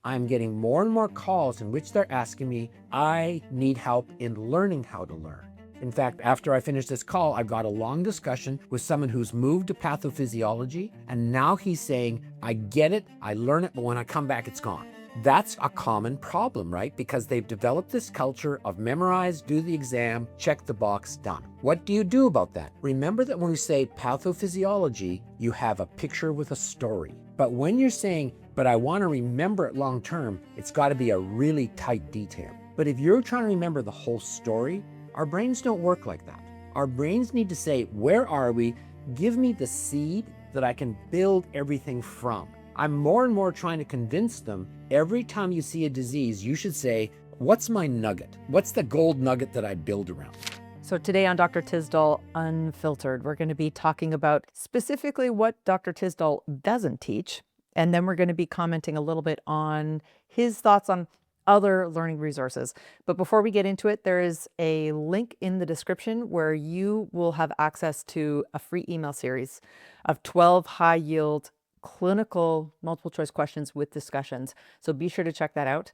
I'm getting more and more calls in which they're asking me, I need help in learning how to learn. In fact, after I finished this call, I've got a long discussion with someone who's moved to pathophysiology, and now he's saying, I get it, I learn it, but when I come back, it's gone. That's a common problem, right? Because they've developed this culture of memorize, do the exam, check the box, done. What do you do about that? Remember that when we say pathophysiology, you have a picture with a story. But when you're saying, but I want to remember it long term, it's got to be a really tight detail. But if you're trying to remember the whole story, our brains don't work like that. Our brains need to say, where are we? Give me the seed that I can build everything from. I'm more and more trying to convince them every time you see a disease, you should say, what's my nugget? What's the gold nugget that I build around? So today on Dr. Tisdall Unfiltered, we're going to be talking about specifically what Dr. Tisdall doesn't teach. And then we're going to be commenting a little bit on his thoughts on other learning resources. But before we get into it, there is a link in the description where you will have access to a free email series of 12 high-yield clinical multiple choice questions with discussions. So be sure to check that out.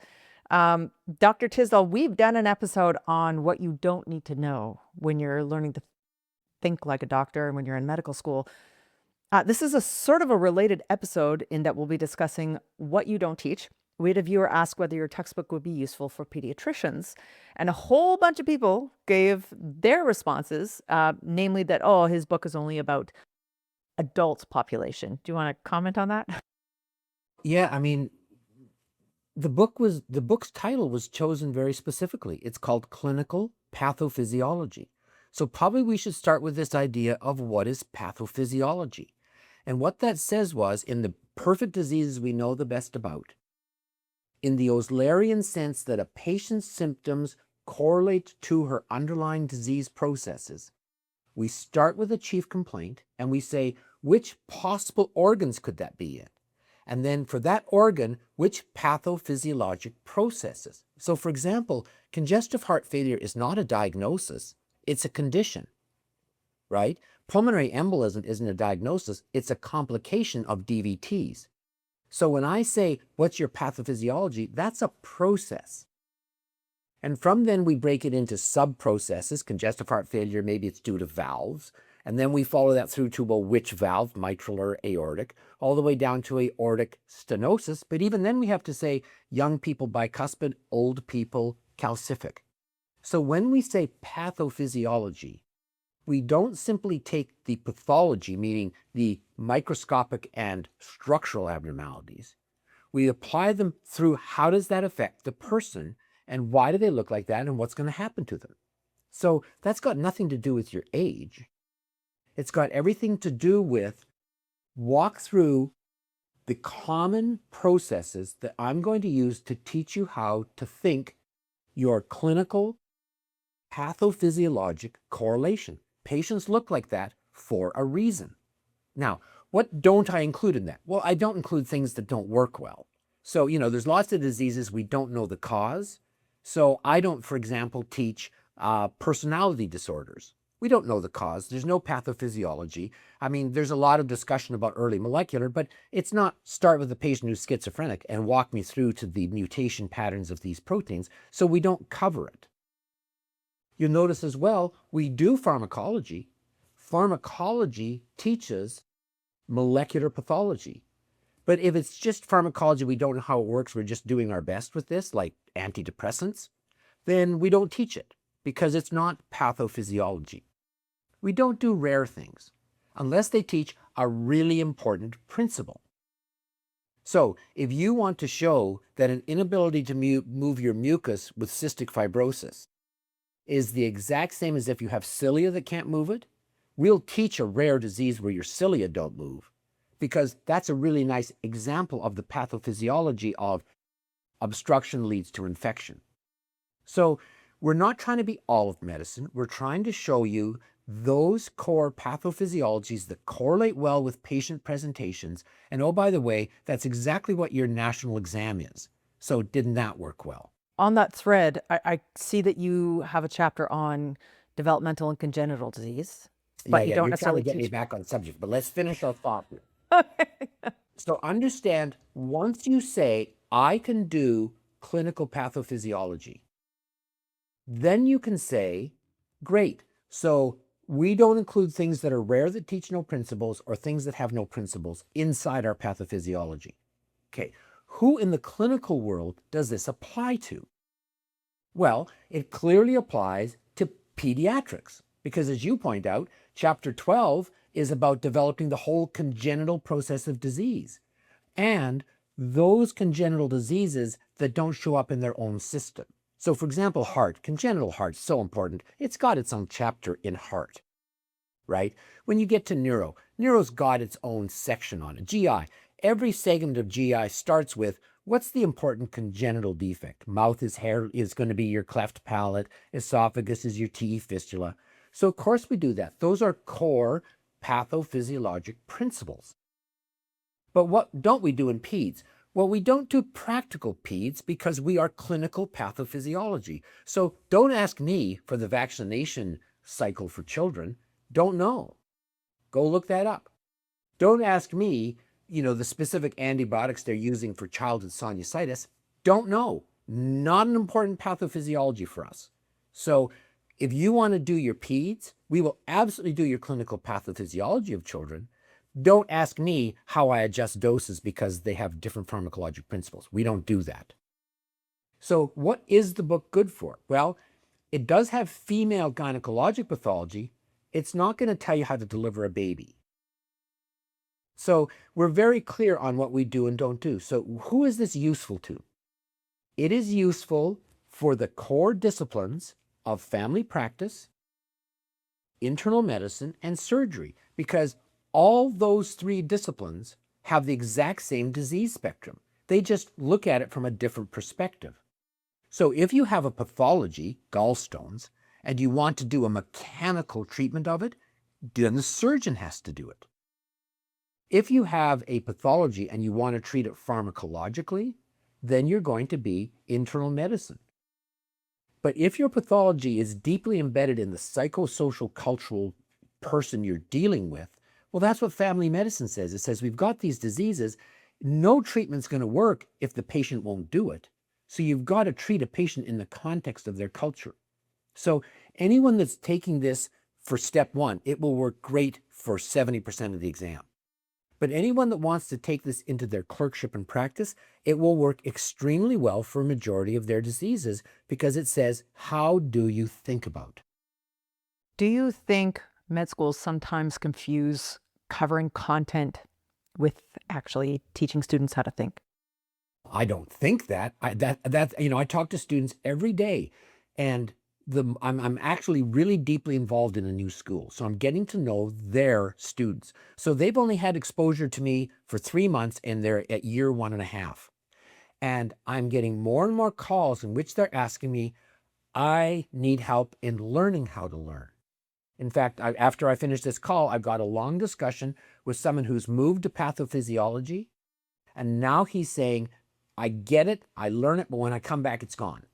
Dr. Tisdall, we've done an episode on what you don't need to know when you're learning to think like a doctor and when you're in medical school. This is a sort of a related episode in that we'll be discussing what you don't teach. We had a viewer ask whether your textbook would be useful for pediatricians, and a whole bunch of people gave their responses, namely that, oh, his book is only about adult population. Do you want to comment on that? Yeah, I mean, the book's title was chosen very specifically. It's called Clinical Pathophysiology. So probably we should start with this idea of what is pathophysiology. And what that says was, in the perfect diseases we know the best about, in the Oslerian sense that a patient's symptoms correlate to her underlying disease processes, we start with a chief complaint and we say, which possible organs could that be in? And then for that organ, which pathophysiologic processes? So for example, congestive heart failure is not a diagnosis, it's a condition, right? Pulmonary embolism isn't a diagnosis, it's a complication of DVTs. So when I say, what's your pathophysiology, that's a process. And from then we break it into sub-processes. Congestive heart failure, maybe it's due to valves. And then we follow that through to, well, which valve, mitral or aortic, all the way down to aortic stenosis. But even then we have to say young people bicuspid, old people calcific. So when we say pathophysiology, we don't simply take the pathology, meaning the microscopic and structural abnormalities. We apply them through how does that affect the person and why do they look like that and what's going to happen to them. So that's got nothing to do with your age. It's got everything to do with walk through the common processes that I'm going to use to teach you how to think your clinical pathophysiologic correlation. Patients look like that for a reason. Now, what don't I include in that? Well, I don't include things that don't work well. So, there's lots of diseases we don't know the cause. So I don't, for example, teach personality disorders. We don't know the cause. There's no pathophysiology. I mean, there's a lot of discussion about early molecular, but it's not start with a patient who's schizophrenic and walk me through to the mutation patterns of these proteins. So we don't cover it. You'll notice as well, we do pharmacology. Pharmacology teaches molecular pathology. But if it's just pharmacology, we don't know how it works, we're just doing our best with this, like antidepressants, then we don't teach it because it's not pathophysiology. We don't do rare things unless they teach a really important principle. So if you want to show that an inability to move your mucus with cystic fibrosis is the exact same as if you have cilia that can't move it, we'll teach a rare disease where your cilia don't move, because that's a really nice example of the pathophysiology of obstruction leads to infection. So we're not trying to be all of medicine. We're trying to show you those core pathophysiologies that correlate well with patient presentations. And oh, by the way, that's exactly what your national exam is. So didn't that work well? On that thread, I see that you have a chapter on developmental and congenital disease, but you don't You're necessarily trying to get me teach. back on subject, but let's finish our thought here. Okay. So understand, once you say I can do clinical pathophysiology. Then you can say, great, so we don't include things that are rare that teach no principles or things that have no principles inside our pathophysiology. Okay, who in the clinical world does this apply to? Well, it clearly applies to pediatrics because, as you point out, chapter 12 is about developing the whole congenital process of disease and those congenital diseases that don't show up in their own system. So, for example, heart, congenital heart, so important. It's got its own chapter in heart, right? When you get to neuro's got its own section on it. GI, every segment of GI starts with what's the important congenital defect? Mouth is going to be your cleft palate. Esophagus is your T fistula. So, of course, we do that. Those are core pathophysiologic principles. But what don't we do in peds? Well, we don't do practical peds because we are clinical pathophysiology. So don't ask me for the vaccination cycle for children. Don't know. Go look that up. Don't ask me, the specific antibiotics they're using for childhood sinusitis. Don't know. Not an important pathophysiology for us. So if you want to do your peds, we will absolutely do your clinical pathophysiology of children. Don't ask me how I adjust doses because they have different pharmacologic principles. We don't do that. So what is the book good for? Well, it does have female gynecologic pathology. It's not going to tell you how to deliver a baby. So we're very clear on what we do and don't do. So who is this useful to? It is useful for the core disciplines of family practice, internal medicine, and surgery, because all those three disciplines have the exact same disease spectrum. They just look at it from a different perspective. So if you have a pathology, gallstones, and you want to do a mechanical treatment of it, then the surgeon has to do it. If you have a pathology and you want to treat it pharmacologically, then you're going to be internal medicine. But if your pathology is deeply embedded in the psychosocial cultural person you're dealing with, well, that's what family medicine says. It says we've got these diseases. No treatment's going to work if the patient won't do it. So you've got to treat a patient in the context of their culture. So anyone that's taking this for step one, it will work great for 70% of the exam. But anyone that wants to take this into their clerkship and practice, it will work extremely well for a majority of their diseases because it says, how do you think about? Do you think med schools sometimes confuse covering content with actually teaching students how to think? I don't think that. I talk to students every day, and I'm actually really deeply involved in a new school, so I'm getting to know their students. So they've only had exposure to me for 3 months, and they're at year 1.5. And I'm getting more and more calls in which they're asking me, I need help in learning how to learn. In fact, after I finish this call, I've got a long discussion with someone who's moved to pathophysiology, and now he's saying, I get it, I learn it, but when I come back, it's gone.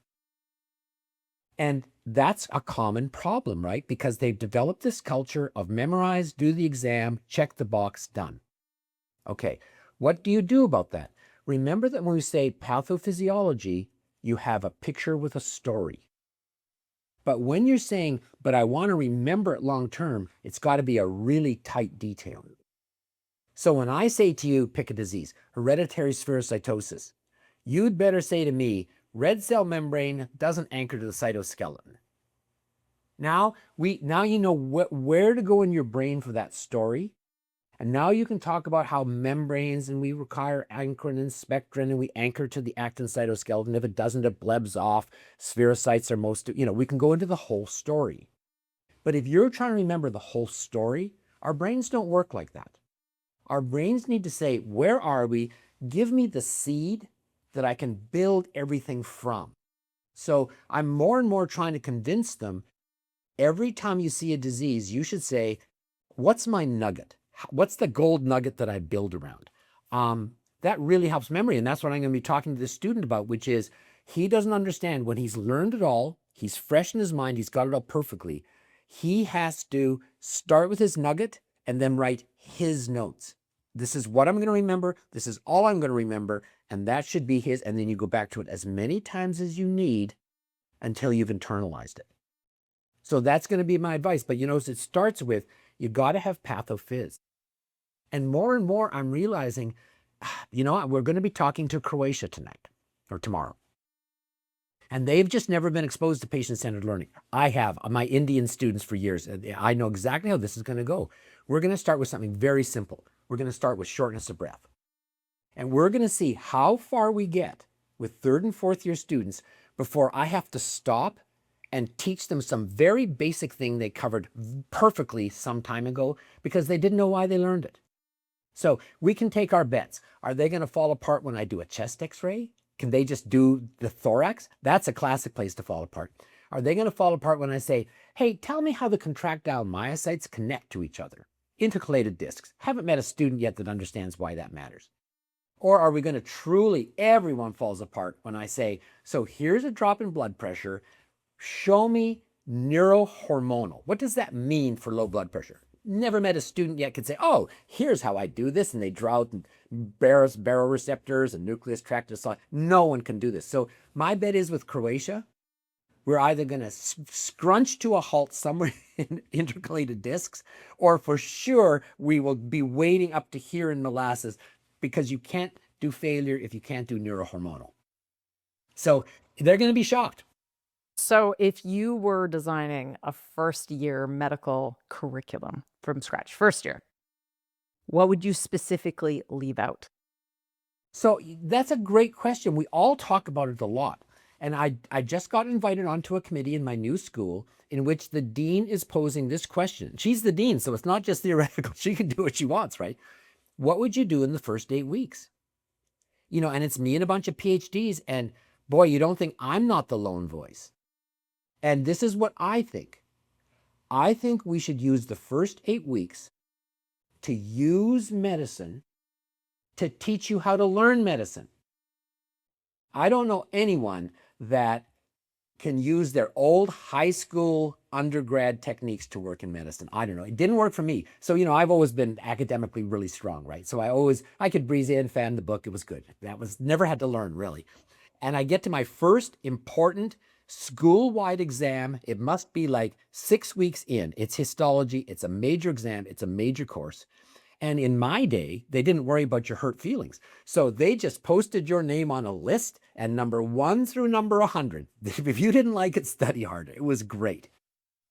And that's a common problem, right? Because they've developed this culture of memorize, do the exam, check the box, done. Okay, what do you do about that? Remember that when we say pathophysiology, you have a picture with a story. But when you're saying, but I want to remember it long term, it's got to be a really tight detail. So when I say to you, pick a disease, hereditary spherocytosis, you'd better say to me, red cell membrane doesn't anchor to the cytoskeleton. Now you know where to go in your brain for that story. And now you can talk about how membranes, and we require anchorin and spectrin, and we anchor to the actin cytoskeleton. If it doesn't, it blebs off. Spherocytes are most, we can go into the whole story. But if you're trying to remember the whole story, our brains don't work like that. Our brains need to say, where are we? Give me the seed that I can build everything from. So I'm more and more trying to convince them, every time you see a disease, you should say, what's my nugget? What's the gold nugget that I build around? That really helps memory. And that's what I'm going to be talking to this student about, which is he doesn't understand when he's learned it all, he's fresh in his mind, he's got it all perfectly. He has to start with his nugget and then write his notes. This is what I'm going to remember. This is all I'm going to remember. And that should be his. And then you go back to it as many times as you need until you've internalized it. So that's going to be my advice. But it starts with, you got to have pathophys. And more, I'm realizing, we're going to be talking to Croatia tonight or tomorrow. And they've just never been exposed to patient-centered learning. I have. My Indian students for years. I know exactly how this is going to go. We're going to start with something very simple. We're going to start with shortness of breath. And we're going to see how far we get with third and fourth year students before I have to stop and teach them some very basic thing they covered perfectly some time ago because they didn't know why they learned it. So we can take our bets. Are they going to fall apart when I do a chest x-ray? Can they just do the thorax? That's a classic place to fall apart. Are they going to fall apart when I say, hey, tell me how the contractile myocytes connect to each other? Intercalated discs. Haven't met a student yet that understands why that matters. Or are we going to truly, everyone falls apart when I say, so here's a drop in blood pressure. Show me neurohormonal. What does that mean for low blood pressure? Never met a student yet could say, oh, here's how I do this. And they draw out baroreceptors and nucleus tractus. No one can do this. So my bet is with Croatia, we're either going to scrunch to a halt somewhere in intercalated discs, or for sure we will be waiting up to here in molasses, because you can't do failure if you can't do neurohormonal. So they're going to be shocked. So if you were designing a first-year medical curriculum from scratch, first year, what would you specifically leave out? So that's a great question. We all talk about it a lot. And I just got invited onto a committee in my new school in which the dean is posing this question. She's the dean, so it's not just theoretical. She can do what she wants, right? What would you do in the first 8 weeks? And it's me and a bunch of PhDs. And boy, you don't think I'm not the lone voice. And this is what I think. I think we should use the first 8 weeks to use medicine to teach you how to learn medicine. I don't know anyone that can use their old high school undergrad techniques to work in medicine. I don't know. It didn't work for me. So, I've always been academically really strong, right? So I could breeze in, fan the book. It was good. Never had to learn really. And I get to my first important school-wide exam. It must be like 6 weeks in. It's histology. It's a major exam. It's a major course. And in my day, they didn't worry about your hurt feelings. So they just posted your name on a list, and number 1 through number 100. If you didn't like it, study harder. It was great.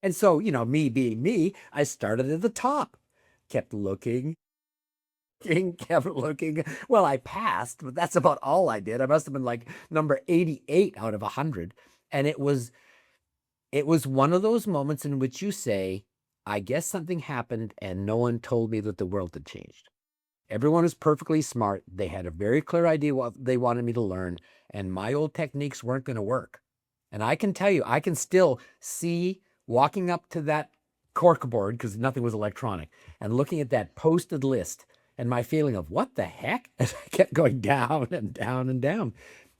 And so, me being me, I started at the top, kept looking, kept looking. Well, I passed, but that's about all I did. I must have been like number 88 out of 100. And it was one of those moments in which you say, I guess something happened and no one told me that the world had changed. Everyone was perfectly smart. They had a very clear idea what they wanted me to learn, and my old techniques weren't going to work. And I can tell you, I can still see walking up to that corkboard, because nothing was electronic, and looking at that posted list, and my feeling of what the heck, as I kept going down and down and down.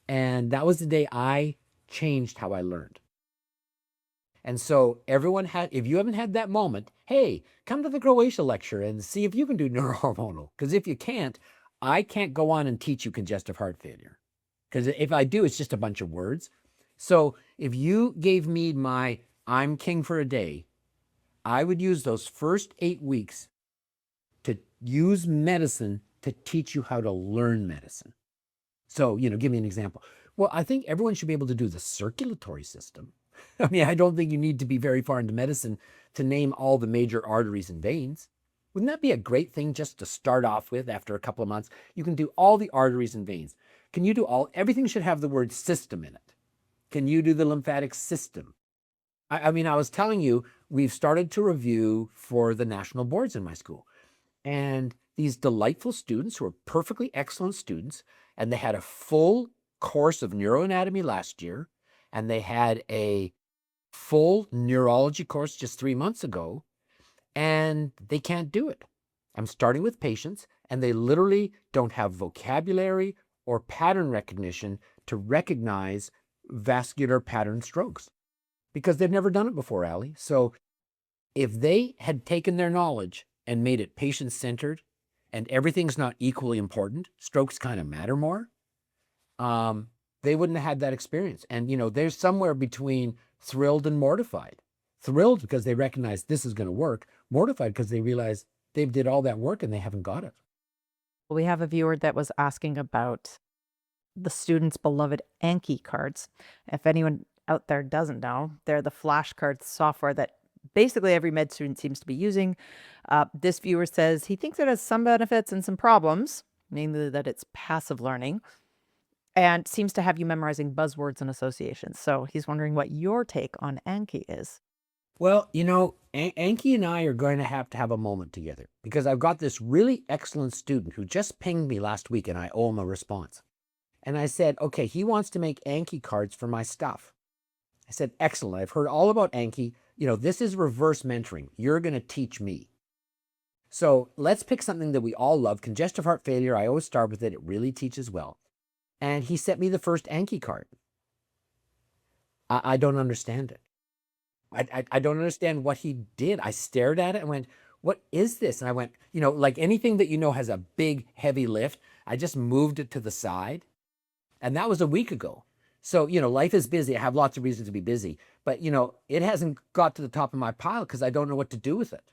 And that was the day I changed how I learned. And so everyone if you haven't had that moment, hey, come to the Croatia lecture and see if you can do neurohormonal. Because if you can't, I can't go on and teach you congestive heart failure. Because if I do, it's just a bunch of words. So if you gave me my I'm king for a day, I would use those first 8 weeks to use medicine to teach you how to learn medicine. So, give me an example. Well, I think everyone should be able to do the circulatory system. I mean, I don't think you need to be very far into medicine to name all the major arteries and veins. Wouldn't that be a great thing just to start off with after a couple of months? You can do all the arteries and veins. Can you do everything should have the word system in it. Can you do the lymphatic system? I mean, I was telling you, we've started to review for the national boards in my school. And these delightful students who are perfectly excellent students, and they had a full course of neuroanatomy last year, and they had a full neurology course just 3 months ago, and they can't do it. I'm starting with patients, and they literally don't have vocabulary or pattern recognition to recognize vascular pattern strokes because they've never done it before, Allie. So if they had taken their knowledge and made it patient-centered, and everything's not equally important, strokes kind of matter more, they wouldn't have had that experience. And, they're somewhere between thrilled and mortified. Thrilled because they recognize this is going to work, mortified because they realize they did all that work and they haven't got it. We have a viewer that was asking about the students' beloved Anki cards. If anyone out there doesn't know, they're the flashcards software that basically every med student seems to be using. This viewer says he thinks it has some benefits and some problems, namely that it's passive learning and seems to have you memorizing buzzwords and associations. So he's wondering what your take on Anki is. Well, Anki and I are going to have a moment together because I've got this really excellent student who just pinged me last week and I owe him a response. And I said, okay, he wants to make Anki cards for my stuff. I said, excellent. I've heard all about Anki. This is reverse mentoring. You're going to teach me. So let's pick something that we all love. Congestive heart failure. I always start with it. It really teaches well. And he sent me the first Anki card. I don't understand it. I don't understand what he did. I stared at it and went, what is this? And I went, like anything that has a big, heavy lift, I just moved it to the side. And that was a week ago. So, life is busy. I have lots of reasons to be busy. But, it hasn't got to the top of my pile because I don't know what to do with it.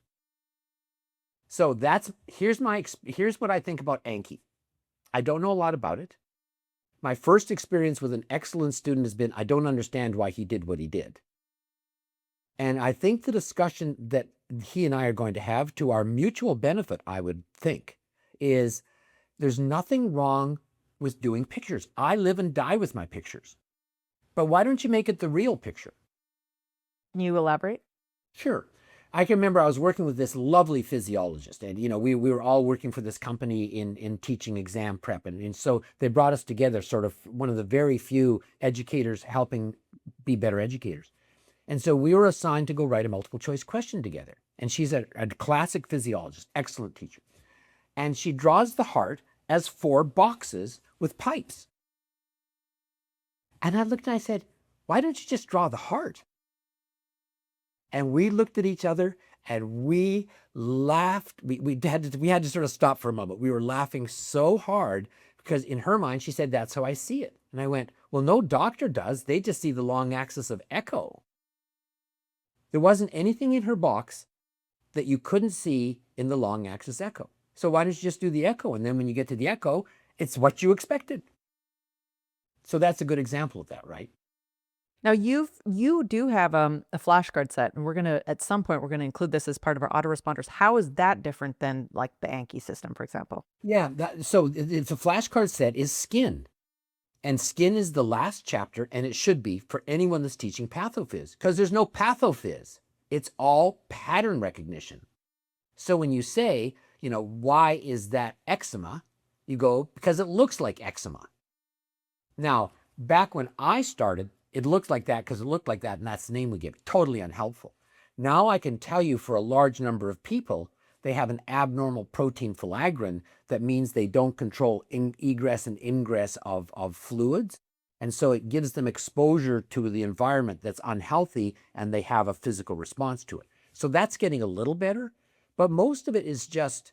So here's what I think about Anki. I don't know a lot about it. My first experience with an excellent student has been, I don't understand why he did what he did. And I think the discussion that he and I are going to have, to our mutual benefit, I would think, is there's nothing wrong with doing pictures. I live and die with my pictures. But why don't you make it the real picture? Can you elaborate? Sure. I can remember I was working with this lovely physiologist, and we were all working for this company in teaching exam prep, and so they brought us together, sort of one of the very few educators helping be better educators. And so we were assigned to go write a multiple choice question together. And she's a classic physiologist, excellent teacher. And she draws the heart as 4 boxes with pipes. And I looked and I said, why don't you just draw the heart? And we looked at each other and we laughed. We had to sort of stop for a moment. We were laughing so hard because in her mind, she said, that's how I see it. And I went, well, no doctor does. They just see the long axis of echo. There wasn't anything in her box that you couldn't see in the long axis echo. So why don't you just do the echo? And then when you get to the echo, it's what you expected. So that's a good example of that, right? Now you do have a flashcard set, and at some point we're gonna include this as part of our autoresponders. How is that different than like the Anki system, for example? Yeah, so the flashcard set is skin. And skin is the last chapter, and it should be for anyone that's teaching pathophys, because there's no pathophys. It's all pattern recognition. So when you say, why is that eczema? You go, because it looks like eczema. Now, back when I started, it looked like that because it looked like that, and that's the name we gave it. Totally unhelpful. Now I can tell you for a large number of people, they have an abnormal protein filaggrin that means they don't control egress and ingress of fluids. And so it gives them exposure to the environment that's unhealthy, and they have a physical response to it. So that's getting a little better, but most of it is just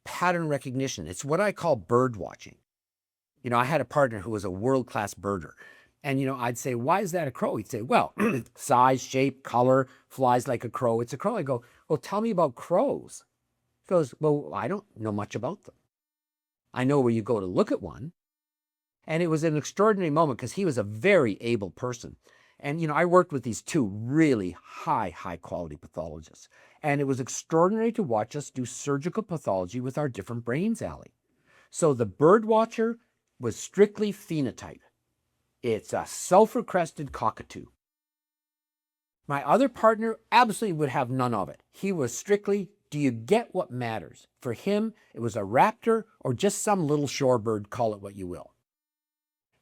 pattern recognition. It's what I call bird watching. I had a partner who was a world-class birder. And, I'd say, why is that a crow? He'd say, well, size, shape, color, flies like a crow. It's a crow. I go, well, tell me about crows. He goes, well, I don't know much about them. I know where you go to look at one. And it was an extraordinary moment because he was a very able person. And, I worked with these 2 really high quality pathologists. And it was extraordinary to watch us do surgical pathology with our different brains, Allie. So the bird watcher was strictly phenotype. It's a sulfur-crested cockatoo. My other partner absolutely would have none of it. He was strictly, do you get what matters? For him, it was a raptor or just some little shorebird, call it what you will.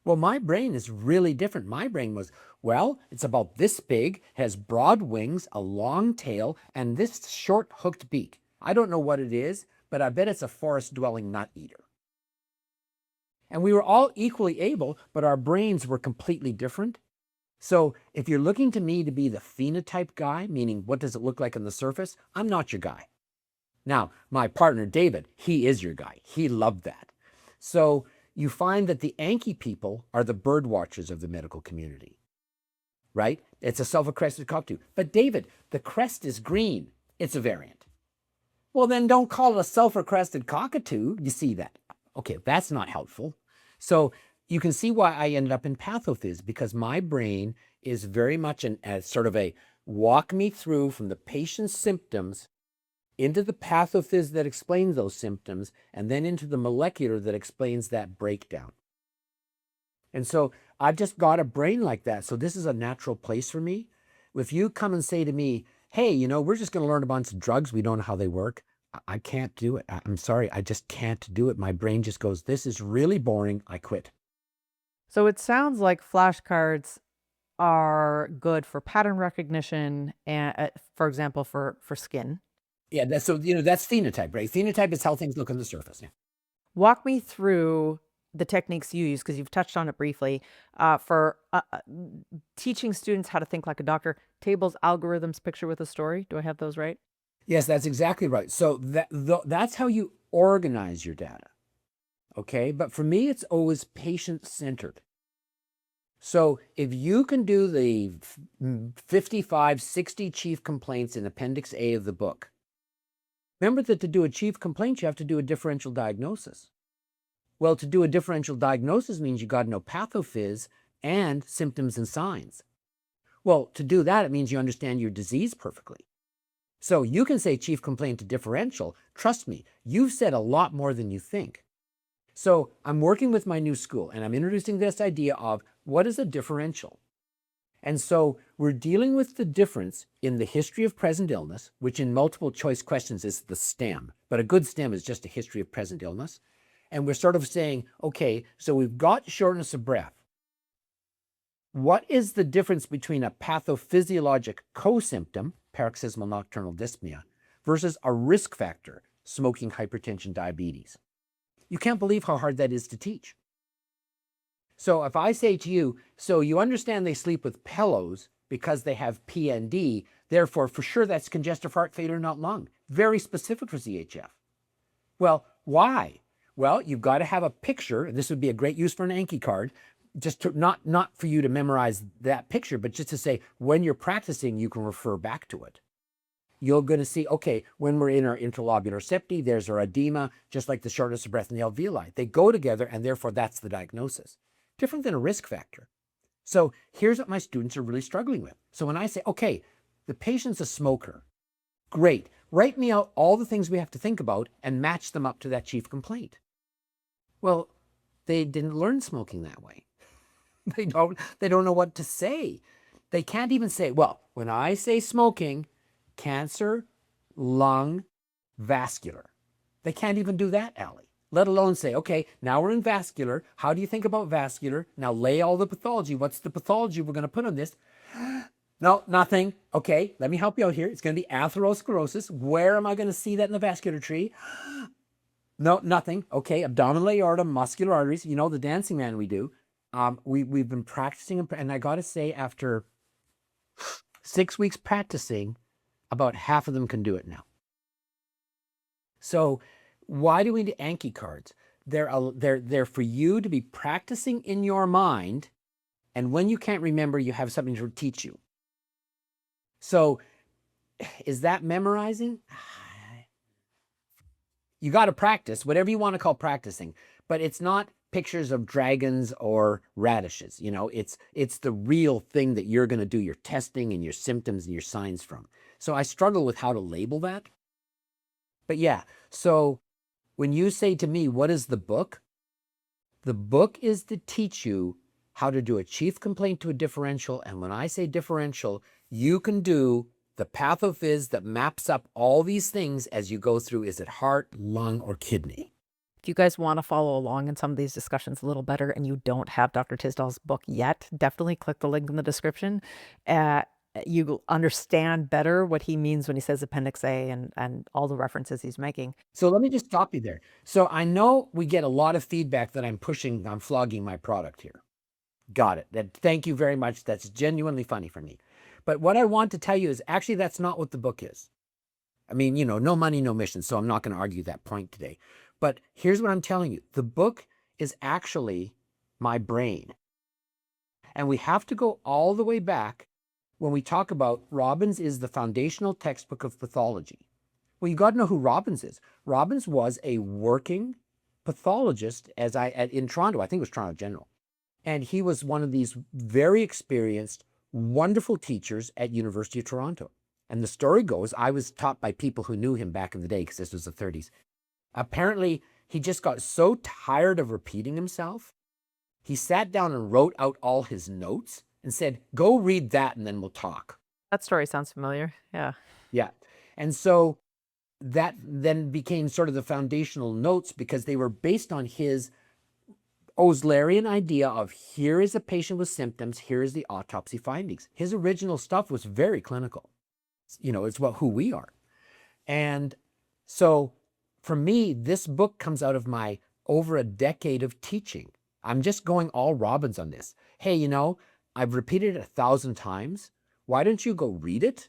Well, my brain is really different. My brain was, well, it's about this big, has broad wings, a long tail, and this short hooked beak. I don't know what it is, but I bet it's a forest-dwelling nut eater. And we were all equally able, but our brains were completely different. So if you're looking to me to be the phenotype guy, meaning what does it look like on the surface, I'm not your guy. Now, my partner, David, he is your guy. He loved that. So, you find that the Anki people are the bird watchers of the medical community, right? It's a sulfur-crested cockatoo. But David, the crest is green. It's a variant. Well, then don't call it a sulfur-crested cockatoo. You see that? Okay, that's not helpful. So you can see why I ended up in pathophys, because my brain is very much as sort of a walk me through from the patient's symptoms into the pathophys that explains those symptoms, and then into the molecular that explains that breakdown. And so I've just got a brain like that. So this is a natural place for me. If you come and say to me, hey, we're just going to learn a bunch of drugs, we don't know how they work, I can't do it. I'm sorry, I just can't do it. My brain just goes, this is really boring, I quit. So it sounds like flashcards are good for pattern recognition and, for example, for skin. Yeah, that's phenotype, right? Phenotype is how things look on the surface. Yeah. Walk me through the techniques you use, because you've touched on it briefly, for teaching students how to think like a doctor. Tables, algorithms, picture with a story. Do I have those right? Yes, that's exactly right. So that's how you organize your data. Okay, but for me, it's always patient-centered. So if you can do the 55, 60 chief complaints in Appendix A of the book, remember that to do a chief complaint, you have to do a differential diagnosis. Well, to do a differential diagnosis means you got to know pathophys and symptoms and signs. Well, to do that, it means you understand your disease perfectly. So you can say chief complaint to differential. Trust me, you've said a lot more than you think. So I'm working with my new school, and I'm introducing this idea of what is a differential? And so we're dealing with the difference in the history of present illness, which in multiple choice questions is the STEM, but a good STEM is just a history of present illness. And we're sort of saying, okay, so we've got shortness of breath. What is the difference between a pathophysiologic co-symptom, paroxysmal nocturnal dyspnea, versus a risk factor, smoking, hypertension, diabetes? You can't believe how hard that is to teach. So if I say to you, so you understand they sleep with pillows because they have PND, therefore for sure that's congestive heart failure, not lung. Very specific for CHF. Well, why? Well, you've got to have a picture. This would be a great use for an Anki card, just to not for you to memorize that picture, but just to say when you're practicing, you can refer back to it. You're going to see, okay, when we're in our interlobular septi, there's our edema, just like the shortness of breath in the alveoli. They go together, and therefore that's the diagnosis. Different than a risk factor. So here's what my students are really struggling with. So when I say, okay, the patient's a smoker, great. Write me out all the things we have to think about and match them up to that chief complaint. Well, they didn't learn smoking that way. They don't know what to say. They can't even say, well, when I say smoking, cancer, lung, vascular. They can't even do that, Allie. Let alone say, okay, now we're in vascular. How do you think about vascular? Now lay all the pathology. What's the pathology we're going to put on this? No, nothing. Okay, let me help you out here. It's going to be atherosclerosis. Where am I going to see that in the vascular tree? No, nothing. Okay, abdominal aorta, muscular arteries. You know, the dancing man we do. We've been practicing, and I got to say, after 6 weeks practicing, about half of them can do it now. So why do we need Anki cards? They're for you to be practicing in your mind, and when you can't remember, you have something to teach you. So is that memorizing? You got to practice, whatever you want to call practicing, but it's not pictures of dragons or radishes. It's the real thing that you're going to do your testing and your symptoms and your signs from. So I struggle with how to label that. But yeah, so when you say to me, what is the book? The book is to teach you how to do a chief complaint to a differential. And when I say differential, you can do the pathophys that maps up all these things as you go through. Is it heart, lung, or kidney? If you guys want to follow along in some of these discussions a little better and you don't have Dr. Tisdall's book yet, definitely click the link in the description. You understand better what he means when he says Appendix A and all the references he's making. So let me just stop you there. So I know we get a lot of feedback that I'm flogging my product here. Got it. Thank you very much. That's genuinely funny for me. But what I want to tell you is actually that's not what the book is. I mean, no money, no mission. So I'm not going to argue that point today. But here's what I'm telling you. The book is actually my brain. And we have to go all the way back when we talk about Robbins is the foundational textbook of pathology. Well, you got to know who Robbins is. Robbins was a working pathologist in Toronto. I think it was Toronto General. And he was one of these very experienced, wonderful teachers at University of Toronto. And the story goes, I was taught by people who knew him back in the day, because this was the 30s. Apparently, he just got so tired of repeating himself, he sat down and wrote out all his notes and said, go read that and then we'll talk. That story sounds familiar. Yeah. Yeah. And so that then became sort of the foundational notes, because they were based on his Oslerian idea of, here is a patient with symptoms, here is the autopsy findings. His original stuff was very clinical. It's who we are. And so for me, this book comes out of my over a decade of teaching. I'm just going all Robbins on this. Hey, I've repeated it 1,000 times. Why don't you go read it?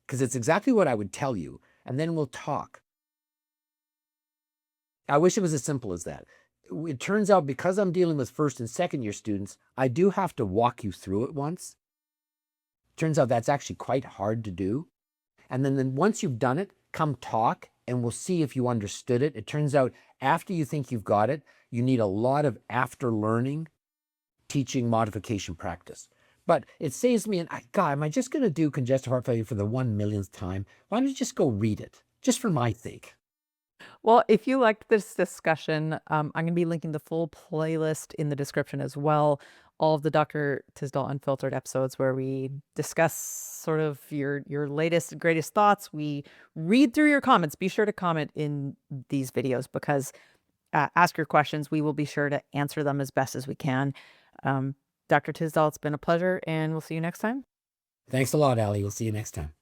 Because it's exactly what I would tell you, and then we'll talk. I wish it was as simple as that. It turns out, because I'm dealing with first and second year students, I do have to walk you through it once. Turns out that's actually quite hard to do. And then once you've done it, come talk and we'll see if you understood it. It turns out after you think you've got it, you need a lot of after learning, teaching, modification practice. But it saves me, God, am I just going to do congestive heart failure for the 1 millionth time? Why don't you just go read it, just for my sake? Well, if you liked this discussion, I'm going to be linking the full playlist in the description as well. All of the Dr. Tisdall Unfiltered episodes where we discuss sort of your latest and greatest thoughts. We read through your comments. Be sure to comment in these videos, because ask your questions. We will be sure to answer them as best as we can. Dr. Tisdall, it's been a pleasure, and we'll see you next time. Thanks a lot, Allie. We'll see you next time.